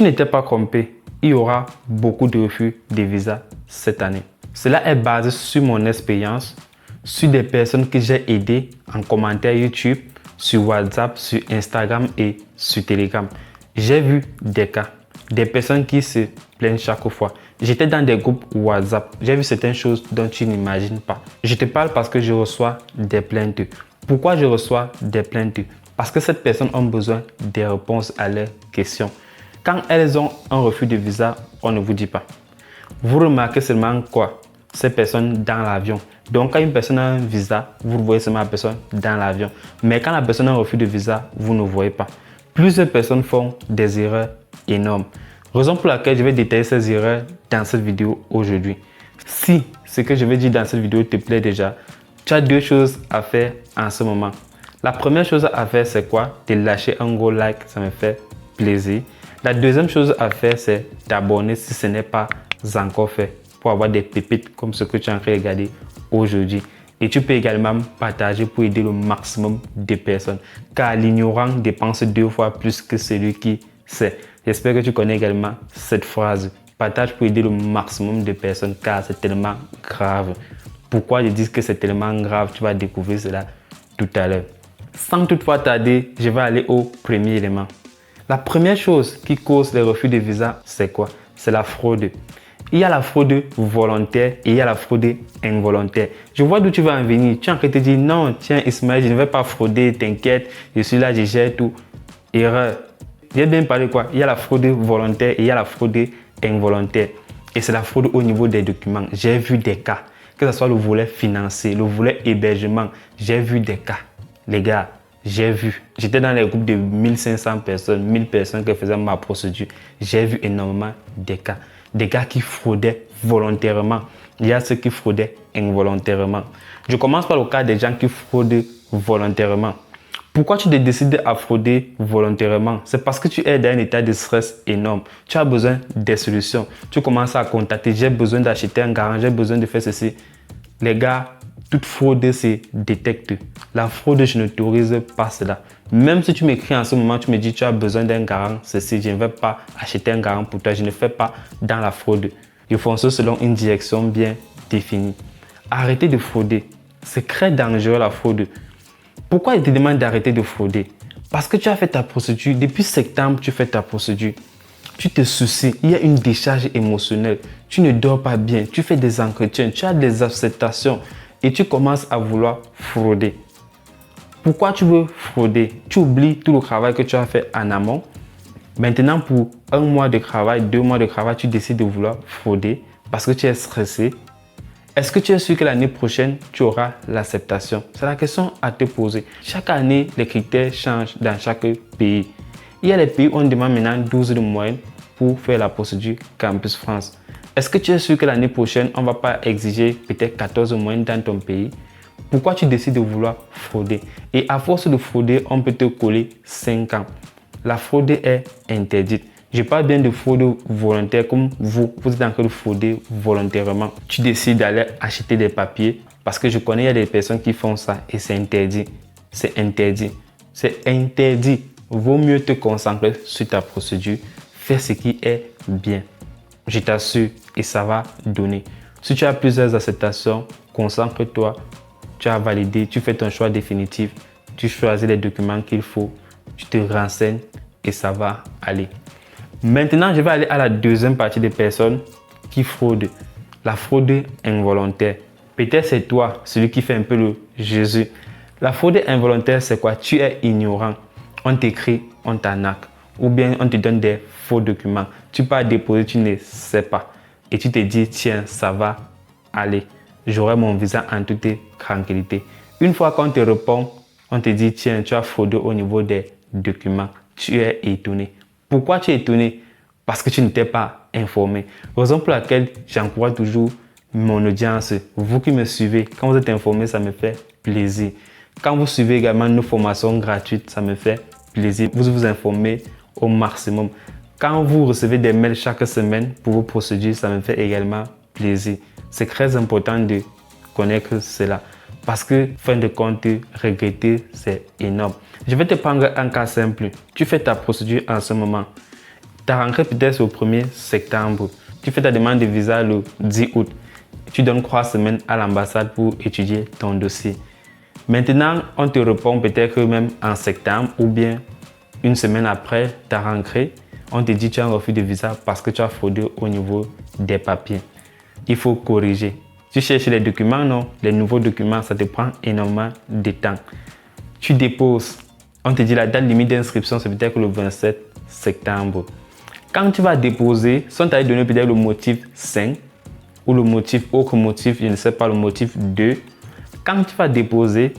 tu n'étais pas trompé, il y aura beaucoup de refus de visa cette année. Cela est basé sur mon expérience, sur des personnes que j'ai aidées en commentaire YouTube, sur WhatsApp, sur Instagram et sur Telegram. J'ai vu des cas, des personnes qui se plaignent chaque fois. J'étais dans des groupes WhatsApp, j'ai vu certaines choses dont tu n'imagines pas. Je te parle parce que je reçois des plaintes. Pourquoi je reçois des plaintes? Parce que ces personnes ont besoin des réponses à leurs questions. Quand elles ont un refus de visa, on ne vous dit pas. Vous remarquez seulement quoi? Ces personnes dans l'avion. Donc quand une personne a un visa, vous voyez seulement la personne dans l'avion. Mais quand la personne a un refus de visa, vous ne voyez pas. Plusieurs personnes font des erreurs énormes. Raison pour laquelle je vais détailler ces erreurs dans cette vidéo aujourd'hui. Si ce que je vais dire dans cette vidéo te plaît déjà, tu as deux choses à faire en ce moment. La première chose à faire, c'est quoi? De lâcher un gros like, ça me fait plaisir. La deuxième chose à faire, c'est t'abonner si ce n'est pas encore fait pour avoir des pépites comme ce que tu es en train de regarder aujourd'hui. Et tu peux également partager pour aider le maximum de personnes. Car l'ignorant dépense 2 fois plus que celui qui sait. J'espère que tu connais également cette phrase. Partage pour aider le maximum de personnes car c'est tellement grave. Pourquoi je dis que c'est tellement grave? Tu vas découvrir cela tout à l'heure. Sans toutefois tarder, je vais aller au premier élément. La première chose qui cause les refus de visa, c'est quoi? C'est la fraude. Il y a la fraude volontaire et il y a la fraude involontaire. Je vois d'où tu vas en venir. Tu es en train de te dire, non, tiens Ismaël, je ne vais pas frauder, t'inquiète, je suis là, je gère tout. Erreur. J'ai bien parlé quoi? Il y a la fraude volontaire et il y a la fraude involontaire. Et c'est la fraude au niveau des documents. J'ai vu des cas, que ce soit le volet financier, le volet hébergement. J'ai vu des cas. Les gars, j'ai vu. J'étais dans les groupes de 1500 personnes, 1000 personnes qui faisaient ma procédure. J'ai vu énormément des cas. Des gars qui fraudaient volontairement. Il y a ceux qui fraudaient involontairement. Je commence par le cas des gens qui fraudent volontairement. Pourquoi tu te décides à frauder volontairement? C'est parce que tu es dans un état de stress énorme. Tu as besoin des solutions. Tu commences à contacter. J'ai besoin d'acheter un garant. J'ai besoin de faire ceci. Les gars, toute fraude se détecte. La fraude, je n'autorise pas cela. Même si tu m'écris en ce moment, tu me dis tu as besoin d'un garant, ceci, je ne vais pas acheter un garant pour toi. Je ne fais pas dans la fraude. Je fonce selon une direction bien définie. Arrêtez de frauder. C'est très dangereux la fraude. Pourquoi il te demande d'arrêter de frauder? Parce que tu as fait ta procédure. Depuis septembre, tu fais ta procédure. Tu te soucies. Il y a une décharge émotionnelle. Tu ne dors pas bien. Tu fais des entretiens. Tu as des acceptations. Et tu commences à vouloir frauder. Pourquoi tu veux frauder? Tu oublies tout le travail que tu as fait en amont. Maintenant, pour 1 mois de travail, 2 mois de travail, tu décides de vouloir frauder parce que tu es stressé. Est-ce que tu es sûr que l'année prochaine, tu auras l'acceptation? C'est la question à te poser. Chaque année, les critères changent dans chaque pays. Il y a les pays où on demande maintenant 12 de moyenne pour faire la procédure Campus France. Est-ce que tu es sûr que l'année prochaine, on ne va pas exiger peut-être 14 moyennes dans ton pays? Pourquoi tu décides de vouloir frauder? Et à force de frauder, on peut te coller 5 ans. La fraude est interdite. Je parle bien de fraude volontaire comme vous êtes en train de frauder volontairement. Tu décides d'aller acheter des papiers parce que je connais, il y a des personnes qui font ça et c'est interdit. C'est interdit. C'est interdit. Vaut mieux te concentrer sur ta procédure. Fais ce qui est bien. Je t'assure et ça va donner. Si tu as plusieurs acceptations, concentre-toi. Tu as validé, tu fais ton choix définitif. Tu choisis les documents qu'il faut. Tu te renseignes et ça va aller. Maintenant, je vais aller à la deuxième partie des personnes qui fraudent. La fraude involontaire. Peut-être c'est toi, celui qui fait un peu le Jésus. La fraude involontaire, c'est quoi? Tu es ignorant. On t'écrit, on t'arnaque. Ou bien on te donne des faux documents. Tu pars déposer, tu ne sais pas. Et tu te dis, tiens, ça va aller. J'aurai mon visa en toute tranquillité. Une fois qu'on te répond, on te dit, tiens, tu as fraudé au niveau des documents. Tu es étonné. Pourquoi tu es étonné? Parce que tu n'étais pas informé. Raison pour laquelle j'encourage toujours mon audience. Vous qui me suivez, quand vous êtes informé, ça me fait plaisir. Quand vous suivez également nos formations gratuites, ça me fait plaisir. Vous vous informez au maximum. Quand vous recevez des mails chaque semaine pour vos procédures, ça me fait également plaisir. C'est très important de connaître cela. Parce que, fin de compte, regretter, c'est énorme. Je vais te prendre un cas simple. Tu fais ta procédure en ce moment. Ta rentrée peut-être au 1er septembre. Tu fais ta demande de visa le 10 août. Tu donnes 3 semaines à l'ambassade pour étudier ton dossier. Maintenant, on te répond peut-être même en septembre ou bien une semaine après ta rentrée. On te dit que tu as un refus de visa parce que tu as fraudé au niveau des papiers. Il faut corriger. Tu cherches les documents, non? Les nouveaux documents, ça te prend énormément de temps. Tu déposes. On te dit la date limite d'inscription, c'est peut-être le 27 septembre. Quand tu vas déposer, si on t'a donné peut-être le motif 5 ou le motif, autre motif, je ne sais pas, le motif 2. Quand tu vas déposer,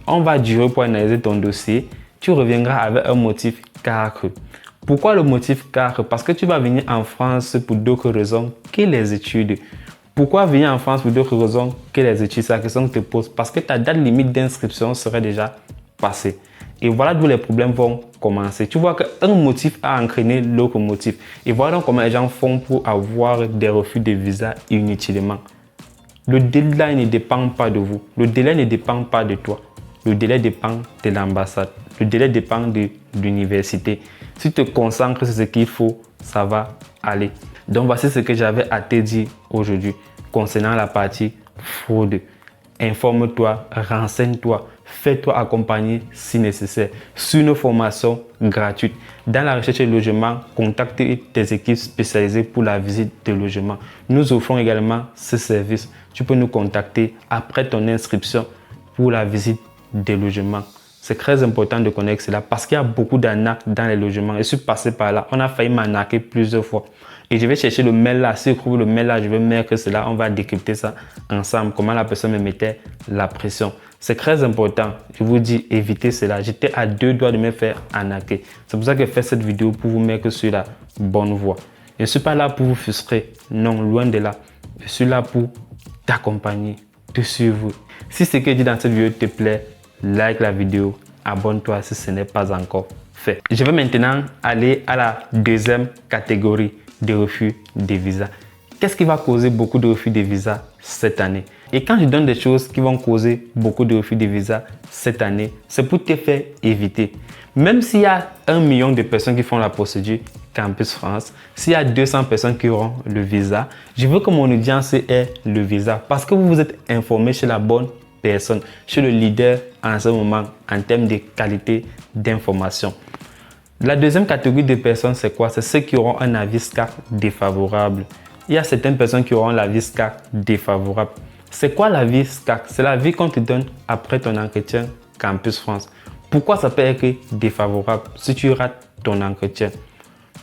on va durer pour analyser ton dossier. Tu reviendras avec un motif 4. Pourquoi le motif 4? Parce que tu vas venir en France pour d'autres raisons que les études. Pourquoi venir en France pour d'autres raisons que les études? C'est la question que je te pose. Parce que ta date limite d'inscription serait déjà passée. Et voilà d'où les problèmes vont commencer. Tu vois qu'un motif a entraîné l'autre motif. Et voilà donc comment les gens font pour avoir des refus de visa inutilement. Le délai ne dépend pas de vous. Le délai ne dépend pas de toi. Le délai dépend de l'ambassade. Le délai dépend de l'université. Si tu te concentres sur ce qu'il faut, ça va aller. Donc voici ce que j'avais à te dire aujourd'hui concernant la partie fraude. Informe-toi, renseigne-toi, fais-toi accompagner si nécessaire sur une formation gratuite. Dans la recherche de logement, contacte tes équipes spécialisées pour la visite de logement. Nous offrons également ce service. Tu peux nous contacter après ton inscription pour la visite des logements. C'est très important de connaître cela parce qu'il y a beaucoup d'arnaques dans les logements. Je suis passé par là. On a failli m'arnaquer plusieurs fois. Et je vais chercher le mail là. Si je trouve le mail là, je vais mettre cela. On va décrypter ça ensemble. Comment la personne me mettait la pression. C'est très important. Je vous dis, évitez cela. J'étais à 2 doigts de me faire arnaquer. C'est pour ça que je fais cette vidéo pour vous mettre sur la bonne voie. Je ne suis pas là pour vous frustrer. Non, loin de là. Je suis là pour t'accompagner, te suivre. Si ce que je dis dans cette vidéo te plaît, like la vidéo, abonne-toi si ce n'est pas encore fait. Je vais maintenant aller à la deuxième catégorie de refus de visa. Qu'est-ce qui va causer beaucoup de refus de visa cette année? Et quand je donne des choses qui vont causer beaucoup de refus de visa cette année, c'est pour te faire éviter. Même s'il y a 1 million de personnes qui font la procédure Campus France, s'il y a 200 personnes qui auront le visa, je veux que mon audience ait le visa parce que vous vous êtes informé chez la bonne personne, chez le leader en ce moment en termes de qualité d'information. La deuxième catégorie de personnes, c'est quoi? C'est ceux qui auront un avis SCAC défavorable. Il y a certaines personnes qui auront l'avis SCAC défavorable. C'est quoi l'avis SCAC? C'est l'avis qu'on te donne après ton entretien Campus France. Pourquoi ça peut être défavorable si tu rates ton entretien?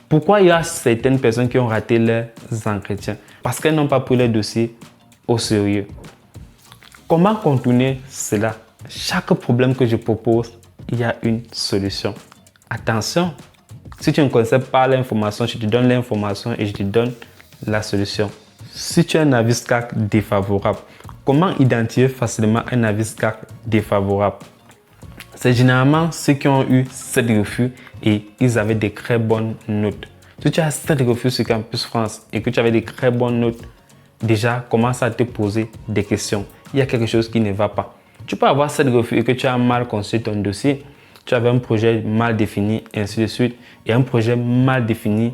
Pourquoi il y a certaines personnes qui ont raté leurs entretiens? Parce qu'elles n'ont pas pris leur dossier au sérieux. Comment contourner cela? Chaque problème que je propose, il y a une solution. Attention, si tu ne connais pas l'information, je te donne l'information et je te donne la solution. Si tu as un avis SCAC défavorable, comment identifier facilement un avis SCAC défavorable? C'est généralement ceux qui ont eu 7 refus et ils avaient des très bonnes notes. Si tu as 7 refus sur Campus France et que tu avais des très bonnes notes, déjà commence à te poser des questions. Il y a quelque chose qui ne va pas. Tu peux avoir 7 refus et que tu as mal construit ton dossier. Tu avais un projet mal défini, ainsi de suite. Et un projet mal défini,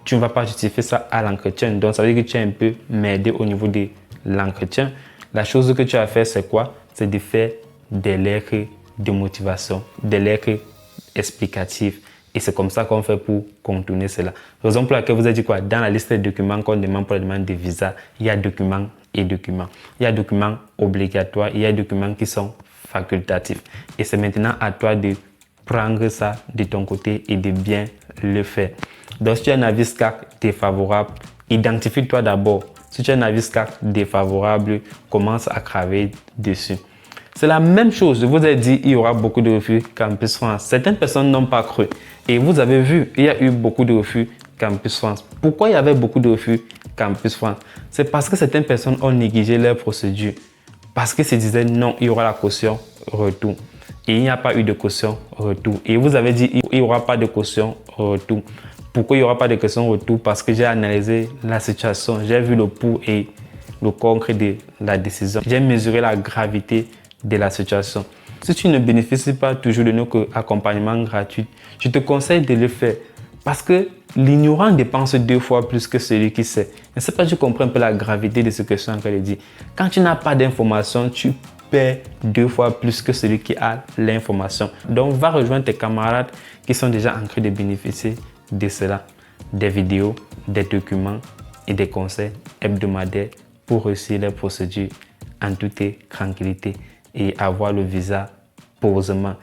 tu ne vas pas justifier ça à l'entretien. Donc, ça veut dire que tu es un peu merdé au niveau de l'entretien. La chose que tu as fait, c'est quoi? C'est de faire des lettres de motivation, des lettres explicatives. Et c'est comme ça qu'on fait pour contourner cela. Raison pour laquelle vous avez dit quoi? Dans la liste des documents qu'on demande pour la demande de visa, il y a documents et documents. Il y a documents obligatoires, il y a documents qui sont facultatifs. Et c'est maintenant à toi de prendre ça de ton côté et de bien le faire. Donc, si tu as un avis SCAC défavorable, identifie-toi d'abord. Si tu as un avis SCAC défavorable, commence à travailler dessus. C'est la même chose. Je vous ai dit, il y aura beaucoup de refus Campus France. Certaines personnes n'ont pas cru. Et vous avez vu, il y a eu beaucoup de refus Campus France. Pourquoi il y avait beaucoup de refus Campus France? C'est parce que certaines personnes ont négligé leur procédure. Parce qu'ils se disaient non, il y aura la caution retour. Et il n'y a pas eu de caution retour. Et vous avez dit, il n'y aura pas de caution retour. Pourquoi il n'y aura pas de caution retour? Parce que j'ai analysé la situation. J'ai vu le pour et le contre de la décision. J'ai mesuré la gravité de la situation. Si tu ne bénéficies pas toujours de nos accompagnements gratuits, je te conseille de le faire. Parce que l'ignorant dépense 2 fois plus que celui qui sait. Je ne sais pas si tu comprends un peu la gravité de ce que je suis en train de dire. Quand tu n'as pas d'information, tu perds 2 fois plus que celui qui a l'information. Donc, va rejoindre tes camarades qui sont déjà en train de bénéficier de cela. Des vidéos, des documents et des conseils hebdomadaires pour réussir les procédures en toute tranquillité et avoir le visa posément.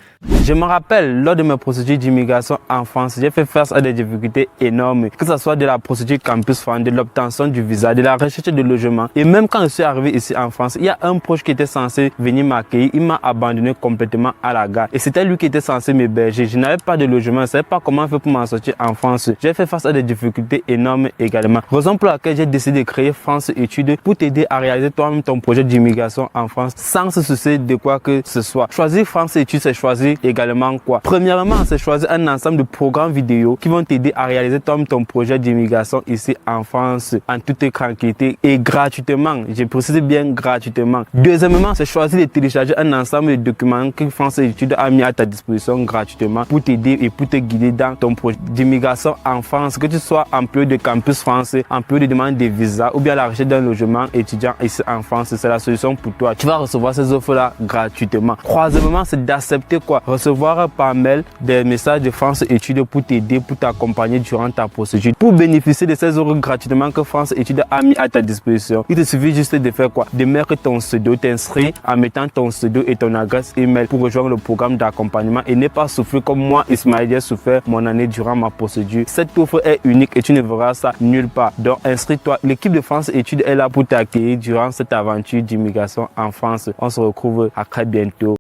Je me rappelle, lors de mes procédures d'immigration en France, j'ai fait face à des difficultés énormes, que ce soit de la procédure Campus France, de l'obtention du visa, de la recherche de logement. Et même quand je suis arrivé ici en France, il y a un proche qui était censé venir m'accueillir. Il m'a abandonné complètement à la gare. Et c'était lui qui était censé m'héberger. Je n'avais pas de logement, je ne savais pas comment faire pour m'en sortir en France. J'ai fait face à des difficultés énormes également. Raison pour laquelle j'ai décidé de créer France Études pour t'aider à réaliser toi-même ton projet d'immigration en France sans se soucier de quoi que ce soit. Choisir France Études, c'est choisir également quoi? Premièrement, c'est choisir un ensemble de programmes vidéo qui vont t'aider à réaliser ton projet d'immigration ici en France en toute tranquillité et gratuitement. Je précise bien gratuitement. Deuxièmement, c'est choisir de télécharger un ensemble de documents que France Études a mis à ta disposition gratuitement pour t'aider et pour te guider dans ton projet d'immigration en France, que tu sois employé de Campus France, employé de demande de visa ou bien la recherche d'un logement étudiant ici en France. C'est la solution pour toi. Tu vas recevoir ces offres-là gratuitement. Troisièmement, c'est d'accepter quoi? Recevoir par mail des messages de France Études pour t'aider, pour t'accompagner durant ta procédure. Pour bénéficier de ces offres gratuitement que France Études a mis à ta disposition, il te suffit juste de faire quoi? De mettre ton pseudo, t'inscrire en mettant ton pseudo et ton adresse email pour rejoindre le programme d'accompagnement et ne pas souffrir comme moi, Ismaël, j'ai souffert mon année durant ma procédure. Cette offre est unique et tu ne verras ça nulle part. Donc inscris-toi. L'équipe de France Études est là pour t'accueillir durant cette aventure d'immigration en France. On se retrouve à très bientôt.